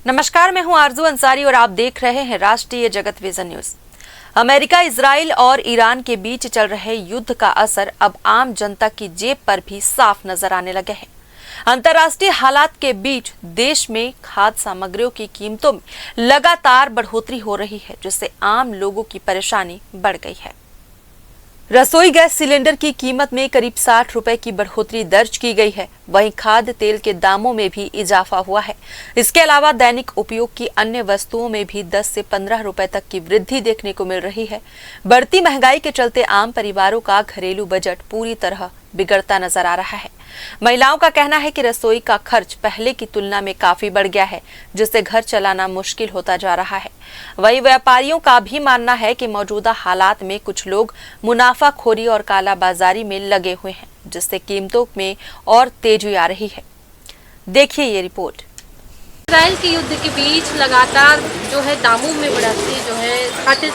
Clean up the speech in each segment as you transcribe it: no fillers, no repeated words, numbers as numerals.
नमस्कार, मैं हूं आरजू अंसारी और आप देख रहे हैं राष्ट्रीय जगत विजन न्यूज। अमेरिका, इजराइल और ईरान के बीच चल रहे युद्ध का असर अब आम जनता की जेब पर भी साफ नजर आने लगे हैं। अंतर्राष्ट्रीय हालात के बीच देश में खाद्य सामग्रियों की कीमतों में लगातार बढ़ोतरी हो रही है, जिससे आम लोगों की परेशानी बढ़ गई है। रसोई गैस सिलेंडर की कीमत में करीब 60 रुपए की बढ़ोतरी दर्ज की गई है। वहीं खाद्य तेल के दामों में भी इजाफा हुआ है। इसके अलावा दैनिक उपयोग की अन्य वस्तुओं में भी 10 से 15 रुपए तक की वृद्धि देखने को मिल रही है। बढ़ती महंगाई के चलते आम परिवारों का घरेलू बजट पूरी तरह बिगड़ता नजर आ रहा है। महिलाओं का कहना है कि रसोई का खर्च पहले की तुलना में काफी बढ़ गया है, जिससे घर चलाना मुश्किल होता जा रहा है। वहीं व्यापारियों का भी मानना है कि मौजूदा हालात में कुछ लोग मुनाफाखोरी और कालाबाजारी में लगे हुए हैं, जिससे कीमतों में और तेजी आ रही है। देखिए ये रिपोर्ट। इजराइल के युद्ध के बीच लगातार जो है दामों में बढ़ोतरी, जो है खाद्य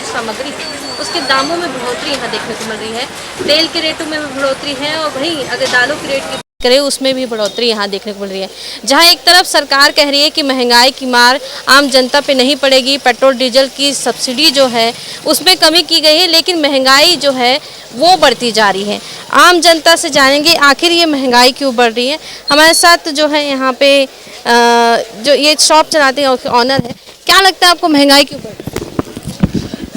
सामग्री उसके दामों में बढ़ोतरी यहाँ देखने को मिल रही है। तेल के रेटों में भी बढ़ोतरी है और वहीं अगर दालों के रेट की करें उसमें भी बढ़ोतरी यहाँ देखने को मिल रही है। जहाँ एक तरफ सरकार कह रही है कि महंगाई की मार आम जनता पे नहीं पड़ेगी, पेट्रोल डीजल की सब्सिडी जो है उसमें कमी की गई है, लेकिन महंगाई जो है वो बढ़ती जा रही है। आम जनता से जानेंगे आखिर ये महंगाई क्यों बढ़ रही है। हमारे साथ जो है यहाँ पे जो ये शॉप चलाते हैं ऑनर है, क्या लगता है आपको महंगाई क्यों बढ़ रही है?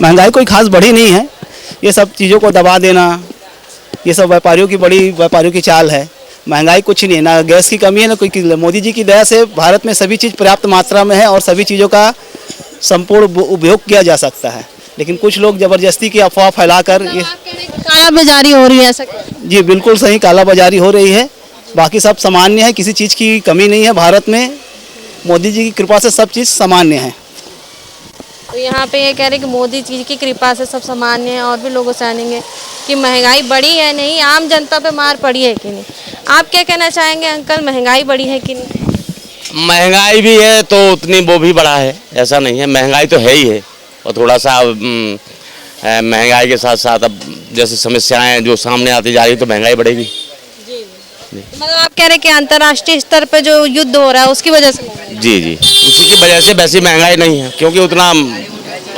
महंगाई कोई खास बढ़ी नहीं है। ये सब चीज़ों को दबा देना, ये सब व्यापारियों की चाल है। महंगाई कुछ नहीं है, ना गैस की कमी है ना कोई। मोदी जी की दया से भारत में सभी चीज़ पर्याप्त मात्रा में है और सभी चीज़ों का संपूर्ण उपयोग किया जा सकता है, लेकिन कुछ लोग जबरदस्ती की अफवाह फैलाकर ये कालाबाजारी हो रही है ऐसा? जी बिल्कुल सही, कालाबाजारी हो रही है। बाकी सब सामान्य है, किसी चीज़ की कमी नहीं है भारत में। मोदी जी की कृपा से सब चीज़ सामान्य है। तो यहाँ पे ये कह रहे हैं कि मोदी जी की कृपा से सब सामान्य है। और भी लोगों से जानेंगे कि महंगाई बढ़ी है नहीं, आम जनता पे मार पड़ी है कि नहीं। आप क्या कहना चाहेंगे अंकल, महंगाई बढ़ी है कि नहीं? महंगाई भी है तो उतनी वो भी बढ़ा है, ऐसा नहीं है। महंगाई तो है ही है और थोड़ा सा महंगाई के साथ साथ अब जैसे समस्याएं जो सामने आती जा रही है तो महंगाई बढ़ेगी। मतलब आप कह रहे हैं कि अंतर्राष्ट्रीय स्तर पे जो युद्ध हो रहा है उसकी वजह से? जी उसी की वजह से वैसी महंगाई नहीं है, क्योंकि उतना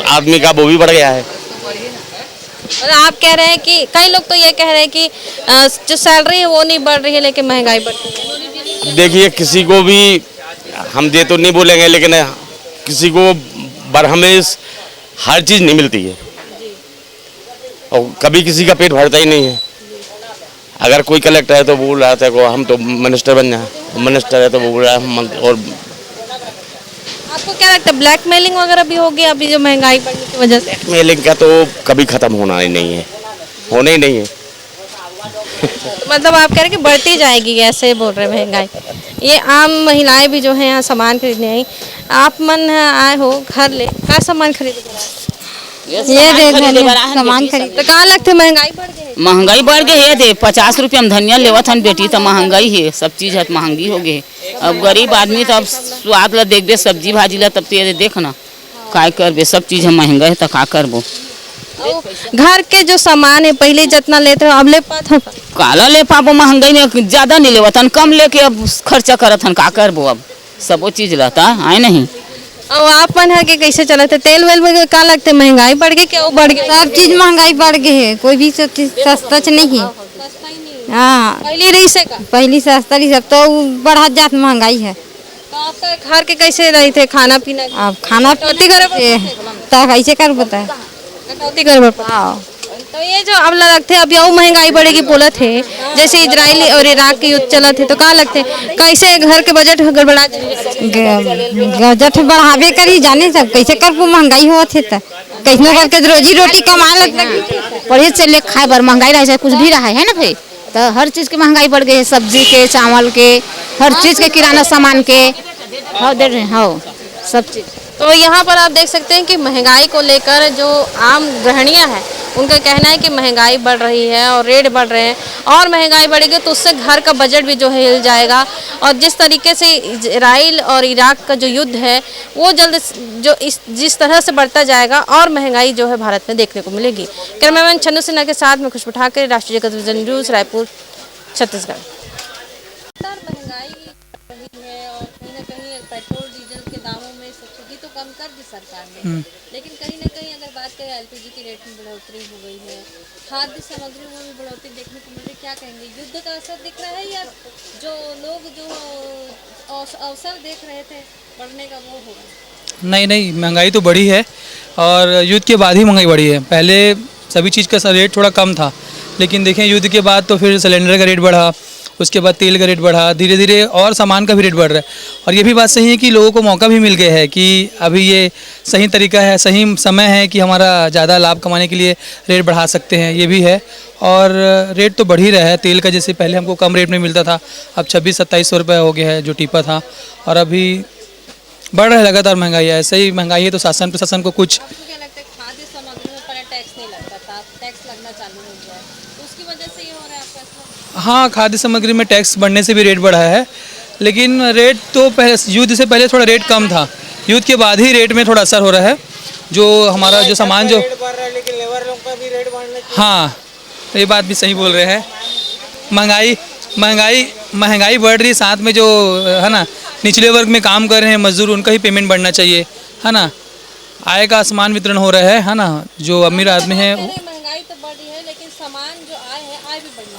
आदमी का वो भी बढ़ गया है। मतलब आप कह रहे हैं कि कई लोग तो ये कह रहे हैं कि जो सैलरी है वो नहीं बढ़ रही है लेकिन महंगाई बढ़ रही है। देखिए, किसी को भी हम ये तो नहीं बोलेंगे, लेकिन किसी को बरहमेश हर चीज़ नहीं मिलती है और कभी किसी का पेट भरता ही नहीं है। अगर कोई कलेक्टर है तो बोल रहा था को हम तो मिनिस्टर बन जाए, मिनिस्टर है तो बोल रहा है। और आपको क्या लगता है ब्लैकमेलिंग वगैरह भी होगी अभी जो महंगाई बढ़ने की वजह से? ब्लैकमेलिंग का तो कभी खत्म होना ही नहीं है, होना ही नहीं है। मतलब आप कह रहे हैं कि बढ़ती जाएगी, ऐसे बोल रहे हैं महंगाई। ये आम महिलाएं भी जो है यहाँ सामान खरीदने आई। आप मन आए हो घर ले, क्या सामान खरीद ये सामान खरीद तो कहाँ लगते महंगाई बढ़ गई? महंगाई बढ़ गई है। दे 50 रुपया में धनिया लेवत हन बेटी, तो महंगाई है, सब चीज है महंगी हो गई। अब गरीब आदमी तो अब स्वाद ला देख दे, सब्जी भाजी ला तब तो ये देख ना का करबे, सब चीज है महंगा है तो का करबो। घर के जो सामान है पहले जितना लेते हो अब ले पात काला ले पाबो, महंगाई में ज्यादा नहीं लेवत हन, कम लेके अब खर्चा करत हन, का करबो। अब सबो चीज लाता है नहीं। और आप मन है कि कैसे चलते तेल वेल में क्या लगते महंगाई बढ़ गई? क्या बढ़ गई? सब चीज महंगाई बढ़ गई है, कोई भी चीज सस्ता नहीं है। हाँ, पहली रही से का पहली सस्ता रही, सब तो बढ़ा जात महंगाई है। तो आपका घर के कैसे रहे थे खाना पीना? अब खाना कटौती करे तो कैसे कर बताए, कटौती करे। तो ये जो अब लगते अभी और महंगाई बढ़ेगी बोला थे, जैसे इजराइल और इराक के युद्ध चला थे, तो कहाँ लगते कैसे घर के बजट गड़बड़ा? बजट बढ़ावे कर ही जाने सब कैसे कर महंगाई होते तो कैसे करके रोजी रोटी कमा लगे। पढ़े से ले खाए बर महंगाई रहे कुछ भी रहा है ना भाई, तो हर चीज की महंगाई बढ़ गई है। सब्जी के, चावल के, हर चीज के, किराना सामान के हाँ दे रहे हाँ सब चीज। तो यहाँ पर आप देख सकते हैं कि महंगाई को लेकर जो आम गृहिणियाँ हैं उनका कहना है कि महंगाई बढ़ रही है और रेट बढ़ रहे हैं, और महंगाई बढ़ेगी तो उससे घर का बजट भी जो है हिल जाएगा। और जिस तरीके से इजराइल और इराक का जो युद्ध है वो जल्द जो जिस तरह से बढ़ता जाएगा और महंगाई जो है भारत में देखने को मिलेगी। कैमरामैन चन्नू सिन्हा के साथ में खुशबू ठाकर, राष्ट्रीय जगत विजन न्यूज़, रायपुर, छत्तीसगढ़। बढ़ी है और कहीं ना कहीं पेट्रोल डीजल के दामों में सब्सिडी तो कम कर दी सरकार ने, लेकिन कहीं ना कहीं अगर बात करें एलपीजी के रेट में बढ़ोतरी हो गई है, खाद्य सामग्रियों में भी बढ़ोतरी देखने को मिल रही है। क्या कहेंगे, युद्ध का असर दिख रहा है या जो लोग जो अवसर देख रहे थे बढ़ने का वो हो रहा है? नहीं, महंगाई तो बढ़ी है और युद्ध के बाद ही महंगाई बढ़ी है। पहले सभी चीज़ का रेट थोड़ा कम था, लेकिन देखें युद्ध के बाद तो फिर सिलेंडर का रेट बढ़ा, उसके बाद तेल का रेट बढ़ा, धीरे धीरे और सामान का भी रेट बढ़ रहा है। और ये भी बात सही है कि लोगों को मौका भी मिल गया है कि अभी ये सही तरीका है, सही समय है कि हमारा ज़्यादा लाभ कमाने के लिए रेट बढ़ा सकते हैं, ये भी है। और रेट तो बढ़ ही रहा है तेल का, जैसे पहले हमको कम रेट में मिलता था, अब 2600-2700 रुपये हो गया है जो टीपा था, और अभी बढ़ रहा है लगातार महंगाई है। ऐसे ही महंगाई है तो शासन प्रशासन को कुछ आपको क्या लगता है, खाद्य सामग्री में पहले टैक्स नहीं लगता था, टैक्स लगना चालू हो गया है, तो उसकी वजह से ये हो रहा है आपका असर? हाँ, खाद्य सामग्री में टैक्स बढ़ने से भी रेट बढ़ा है, लेकिन रेट तो युद्ध से पहले थोड़ा रेट कम था, युद्ध के बाद ही रेट में थोड़ा असर हो रहा है। जो हमारा जो सामान जो लेकिन लेबर लोग का भी रेट बढ़ने चाहिए। हाँ, ये बात भी सही बोल रहे हैं। महंगाई बढ़ रही है, साथ में जो है ना निचले वर्ग में काम कर रहे हैं मजदूर, उनका ही पेमेंट बढ़ना चाहिए, है ना। आय का असमान वितरण हो रहा है ना। जो अमीर आदमी है महंगाई तो बढ़ी है, लेकिन सामान जो आय है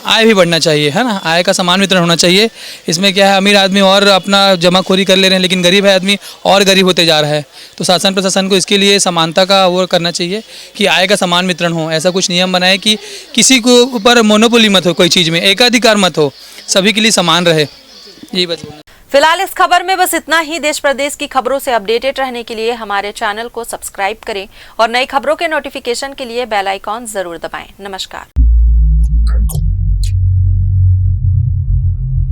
आय भी बढ़ना चाहिए, है ना। आय का समान वितरण होना चाहिए। इसमें क्या है, अमीर आदमी और अपना जमाखोरी कर ले रहे हैं, लेकिन गरीब है आदमी और गरीब होते जा रहा है। तो शासन प्रशासन को इसके लिए समानता का वो करना चाहिए कि आय का समान वितरण हो। ऐसा कुछ नियम बनाए कि किसी को ऊपर मोनोपोली मत हो, कोई चीज़ में एकाधिकार मत हो, सभी के लिए समान रहे। यही बस बोलना। फिलहाल इस खबर में बस इतना ही। देश प्रदेश की खबरों से अपडेटेड रहने के लिए हमारे चैनल को सब्सक्राइब करें और नई खबरों के नोटिफिकेशन के लिए बेल आइकॉन जरूर दबाएं। नमस्कार।